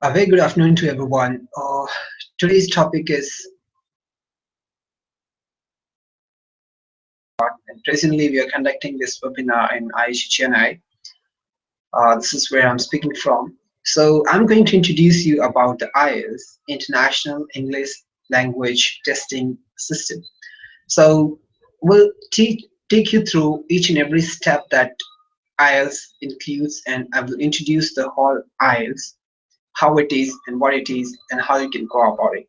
A very good afternoon to everyone. Today's topic is presently we are conducting this webinar in IEC Chennai. This is where I'm speaking from. So I'm going to introduce you about the IELTS, International English Language Testing System. So we'll take you through each and every step that IELTS includes, and I will introduce the whole IELTS, how it is and what it is and how you can go about it.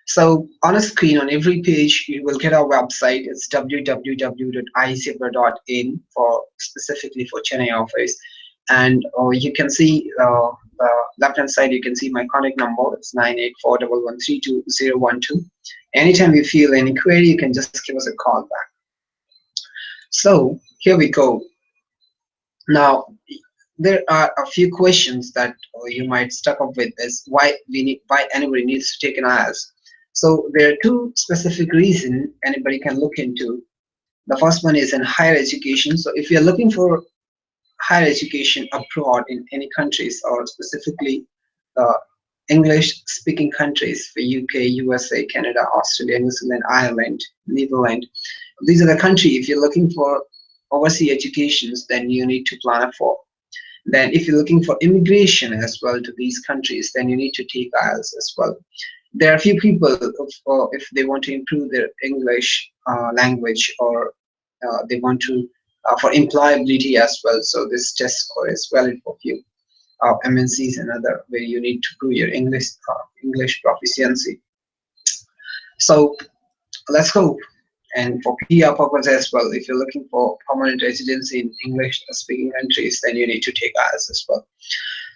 So on a screen on every page, you will get our website. It's www.iecabroad.in for specifically for Chennai office. And you can see the left-hand side, you can see my contact number. It's 98411320012. Anytime you feel any query, you can just give us a call back. So here we go. Now, there are a few questions that you might stuck up with is why anybody needs to take an IELTS. So there are two specific reasons anybody can look into. The first one is in higher education. So if you're looking for higher education abroad in any countries, or specifically English speaking countries for UK, USA, Canada, Australia, New Zealand, Ireland, Netherlands, these are the countries if you're looking for overseas educations, then you need to plan for. Then if you're looking for immigration as well to these countries, then you need to take IELTS as well. There are a few people, if they want to improve their English language, or they want to, for employability as well. So this test score is valid for few MNCs and other, where you need to prove your English proficiency. So let's go. And for PR purpose as well, if you're looking for permanent residency in English speaking countries, then you need to take IELTS as well.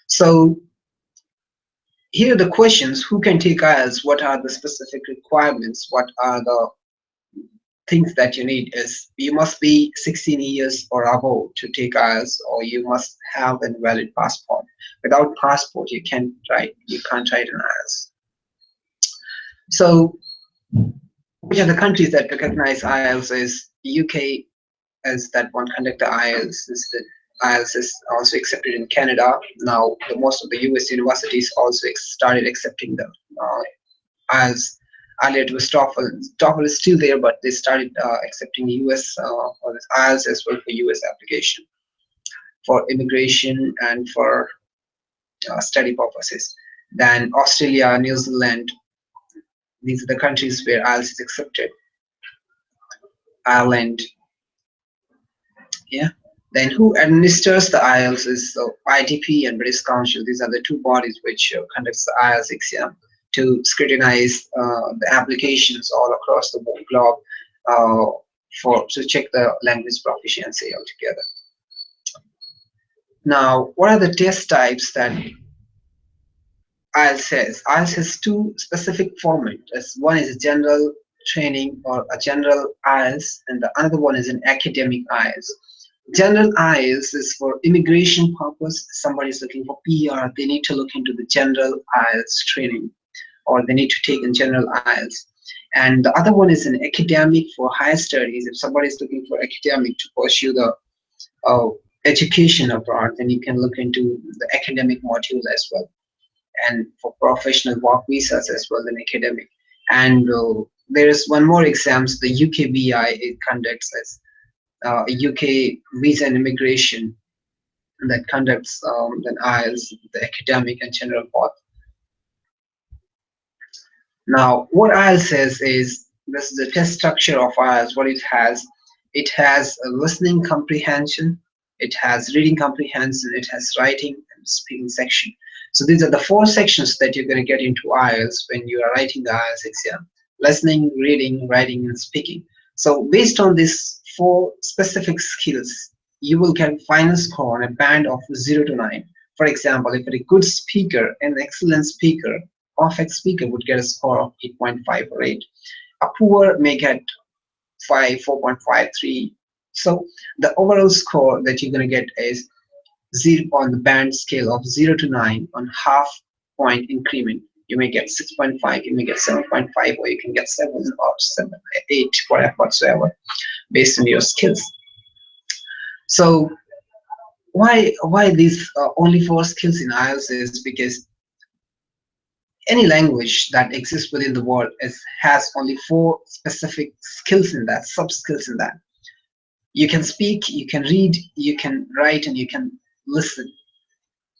So here are the questions: who can take IELTS? What are the specific requirements? What are the things that you need? Is you must be 16 years or above to take IELTS, or you must have a valid passport. Without passport, you can't write an IELTS. So which are the countries that recognize IELTS? Is UK as that one conduct the IELTS. IELTS is also accepted in Canada. Now most of the US universities also started accepting the IELTS. Earlier it was TOEFL. TOEFL is still there, but they started accepting US or IELTS as well for US application, for immigration and for study purposes. Then Australia, New Zealand, these are the countries where IELTS is accepted. Ireland, yeah. Then who administers the IELTS is ITP and British Council. These are the two bodies which conducts the IELTS exam to scrutinize the applications all across the globe to check the language proficiency altogether. Now, what are the test types that IELTS has? IELTS has two specific formats. One is a general training or a general IELTS, and the other one is an academic IELTS. General IELTS is for immigration purpose. Somebody is looking for PR, they need to look into the general IELTS training, or they need to take in general IELTS. And the other one is an academic for higher studies. If somebody is looking for academic to pursue the education abroad, then you can look into the academic module as well. And for professional work visas as well, an academic. And there is one more exams, the UKVI, it conducts as UK visa and immigration, that conducts the IELTS, the academic and general part. Now, what IELTS says is, this is the test structure of IELTS. What it has a listening comprehension, it has reading comprehension, it has writing and speaking section. So these are the four sections that you're going to get into IELTS when you are writing the IELTS exam: listening, reading, writing, and speaking. So based on these four specific skills, you will get final score on a band of 0 to 9. For example, if a good speaker, an excellent speaker, perfect speaker would get a score of 8.5 or 8. A poor may get 5, 4.5, 3. So the overall score that you're going to get is 0 on the band scale of 0 to 9 on half point increment. You may get 6.5, you may get 7.5, or you can get 7 or 7, 8, whatsoever, based on your skills. So why these only 4 skills in IELTS is because Any language that exists within the world has only four specific skills in that, sub skills in that. You can speak, you can read, you can write, and you can listen.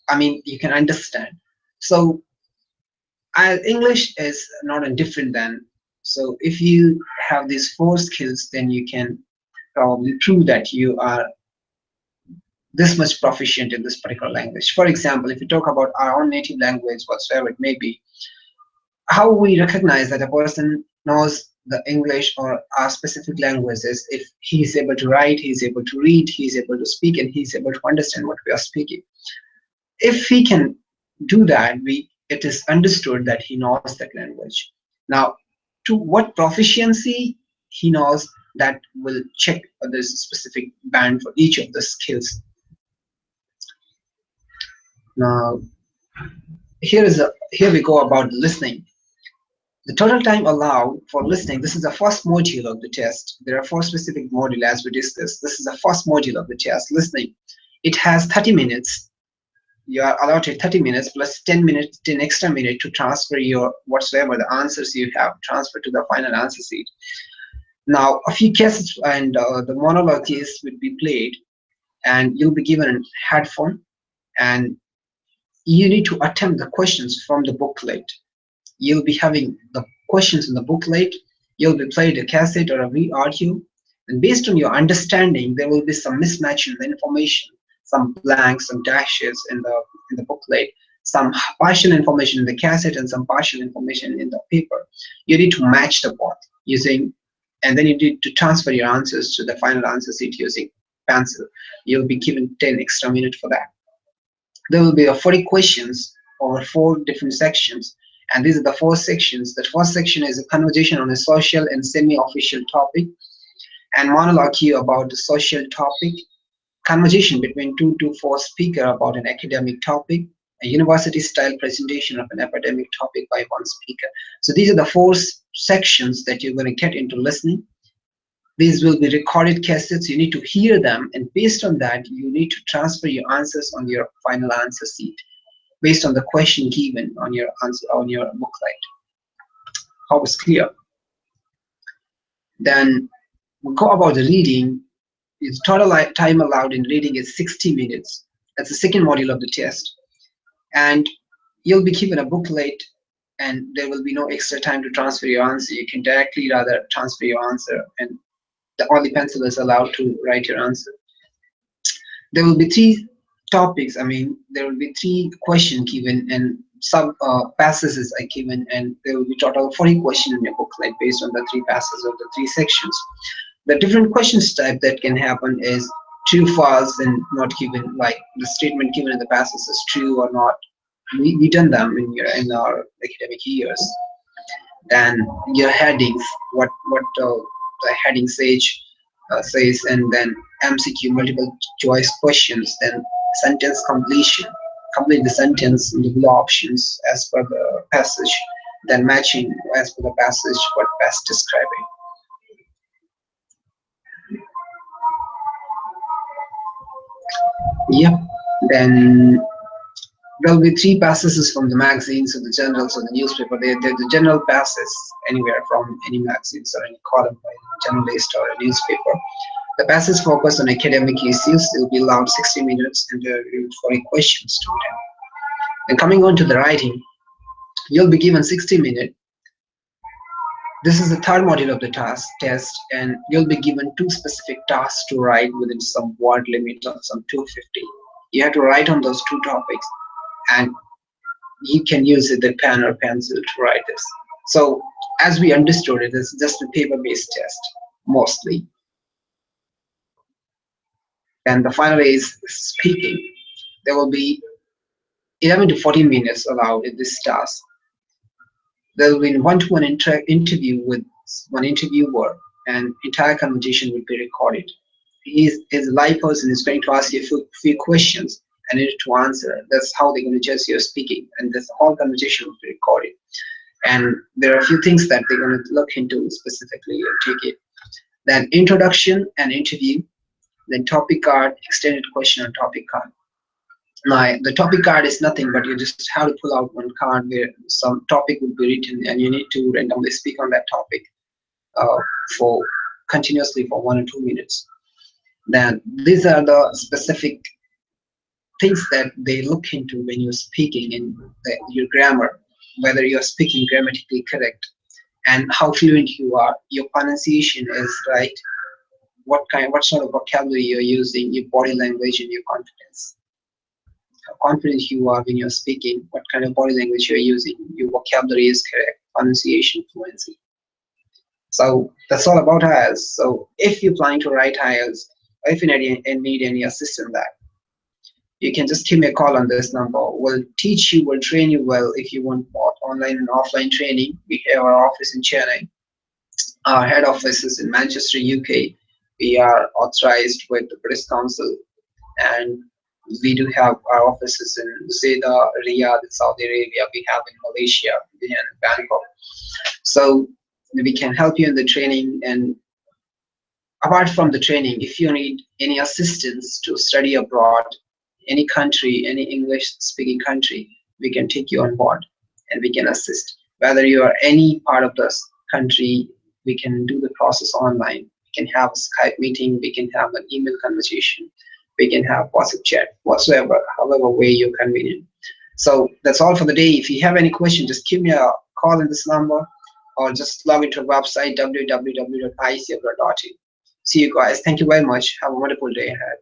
I mean, you can understand. So English is not a different than. So if you have these four skills, then you can probably prove that you are this much proficient in this particular language. For example, if you talk about our own native language, whatsoever it may be, how we recognize that a person knows the English or our specific languages if he is able to write, he is able to read, he is able to speak, and he is able to understand what we are speaking. If he can do that, it is understood that he knows that language. Now, to what proficiency he knows, that will check there's a specific band for each of the skills. Now, here we go about listening. The total time allowed for listening, this is the first module of the test. There are four specific modules as we discussed. This is the first module of the test, listening. It has 30 minutes. You are allotted 30 minutes plus 10 minutes, 10 extra minute to transfer your whatsoever the answers you have transferred to the final answer sheet. Now, a few cases and the monologue case will be played, and you'll be given a headphone, and you need to attempt the questions from the booklet. You'll be having the questions in the booklet. You'll be played a cassette or a audio, and based on your understanding, there will be some mismatch in the information, some blanks, some dashes in the booklet, some partial information in the cassette, and some partial information in the paper. You need to match the both using, and then you need to transfer your answers to the final answer sheet using pencil. You'll be given 10 extra minutes for that. There will be 40 questions over four different sections, and these are the four sections. The first section is a conversation on a social and semi-official topic, and monologue here about the social topic, conversation between 2 to 4 speakers about an academic topic, a university-style presentation of an academic topic by one speaker. So these are the four sections that you're going to get into listening. These will be recorded cassettes. You need to hear them, and based on that, you need to transfer your answers on your final answer sheet based on the question given on your answer on your booklet. How is clear? Then we'll go about the reading. The total time allowed in reading is 60 minutes. That's the second module of the test. And you'll be given a booklet, and there will be no extra time to transfer your answer. You can directly rather transfer your answer, and the only pencil is allowed to write your answer. There will be three topics. I mean, there will be three questions given, and sub passages are given, and there will be total 40 questions in your booklet based on the three passages of the three sections. The different questions type that can happen is true, false, and not given. Like the statement given in the passage is true or not. We done them in our academic years. Then your headings, what the heading says, and then MCQ, multiple choice questions. Then sentence completion, complete the sentence in the below options as per the passage. Then matching as per the passage what best describing. Yep. Then there'll be three passages from the magazines or the journals or the newspaper. They're the general passes anywhere from any magazines or any column by a journalist or a newspaper. The passes focus on academic issues. They'll be allowed 60 minutes, and there will be 40 questions to them. And coming on to the writing, you'll be given 60 minutes. This is the third module of the test, and you'll be given two specific tasks to write within some word limit of some 250. You have to write on those two topics, and you can use the pen or pencil to write this. So as we understood it, it's just a paper-based test mostly. And the final is speaking. There will be 11 to 14 minutes allowed in this task. There will be one-to-one interview with one interviewer, and entire conversation will be recorded. He is a live person is going to ask you a few questions and you need to answer. That's how they're going to judge your speaking, and this whole conversation will be recorded. And there are a few things that they're going to look into specifically and take it. Then introduction and interview, then topic card, extended question on topic card. Now, the topic card is nothing but you just have to pull out one card where some topic would be written and you need to randomly speak on that topic uh, for continuously for 1 or 2 minutes. Then these are the specific things that they look into when you're speaking in your grammar, whether you're speaking grammatically correct and how fluent you are, your pronunciation is right, what sort of vocabulary you're using, your body language and your confidence. How confident you are when you're speaking, what kind of body language you're using, your vocabulary is correct, pronunciation, fluency. So that's all about IELTS. So if you're planning to write IELTS, or if you need any assistance that, you can just give me a call on this number. We'll teach you, we'll train you well if you want both online and offline training. We have our office in Chennai. Our head office is in Manchester, UK. We are authorized with the British Council, and we do have our offices in Jeddah, Riyadh, in Saudi Arabia. We have in Malaysia, and Bangkok. So we can help you in the training. And apart from the training, if you need any assistance to study abroad, any country, any English speaking country, we can take you on board and we can assist. Whether you are any part of this country, we can do the process online. We can have a Skype meeting, we can have an email conversation, we can have WhatsApp chat, whatsoever, however way you're convenient. So that's all for the day. If you have any question, just give me a call in this number or just log into our website www.iecabroad.in. See you guys. Thank you very much. Have a wonderful day ahead.